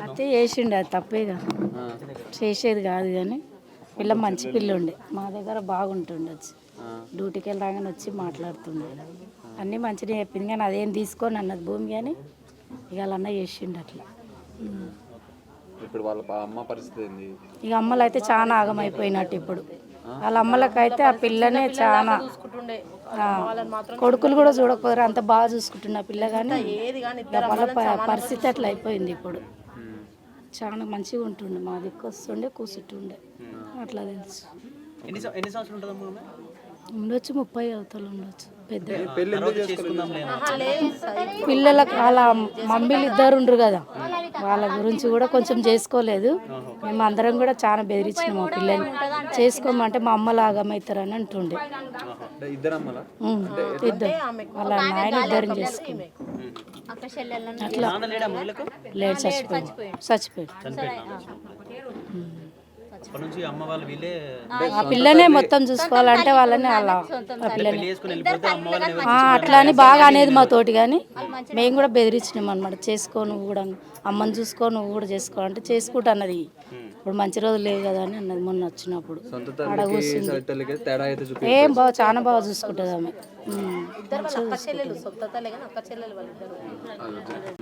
అయితే చేసిండు, అది తప్పేగా, చేసేది కాదు కానీ పిల్ల మంచి పిల్ల ఉండే, మా దగ్గర బాగుంటుండే, వచ్చి డ్యూటీకి వెళ్ళి రాగానే వచ్చి మాట్లాడుతుండే, అన్నీ మంచిగా చెప్పింది కానీ అదేం తీసుకొని అన్నది భూమి కానీ ఇక వాళ్ళ అన్న చేసిండు అట్లా. ఇప్పుడు వాళ్ళ అమ్మ పరిస్థితి ఏంది? ఇక అమ్మలు అయితే చాలా ఆగమైపోయినట్టు ఇప్పుడు, వాళ్ళ అమ్మలకైతే ఆ పిల్లనే చాలా, కొడుకులు కూడా చూడకపోయారు, అంత బాగా చూసుకుంటున్న పిల్ల కానీ వాళ్ళ పరిస్థితి అట్లా అయిపోయింది ఇప్పుడు. చాలా మంచిగా ఉంటుండే, మా దిక్కు వస్తుండే కూర్చుంటుండే, అట్లా తెలుసు. ఎన్ని సంవత్సరాలు ఉంటుందమ్మా? ఉండొచ్చు 30 అవతలు ఉండొచ్చు. పెద్ద పెళ్ళి పిల్లలకు వాళ్ళ మమ్మీలు ఇద్దరు ఉండరు కదా, వాళ్ళ గురించి కూడా కొంచెం చేసుకోలేదు. మేము అందరం కూడా చాలా బెదిరించినాం మా పిల్లల్ని, చేసుకోమంటే మా అమ్మలు ఆగమవుతారని అంటుండే. ఇద్దరు వాళ్ళ నాయన ఇద్దరిని చేసుకున్నాం. అట్లా లేడు, చచ్చిపోయాడు. ఆ పిల్లనే మొత్తం చూసుకోవాలంటే వాళ్ళని అలా అట్లా అని బాగా అనేది మా తోటి, కానీ మేము కూడా బెదిరించినాం అనమాట, చేసుకో నువ్వు కూడా, అమ్మని చూసుకో నువ్వు కూడా చేసుకో అంటే చేసుకుంటా అన్నది. ఇప్పుడు మంచి రోజులు లేవు కదా అని అన్నది మొన్న వచ్చినప్పుడు. ఆడ కూర్చుంది, ఏం బాగా చాలా బాగా చూసుకుంటుంది ఆమె.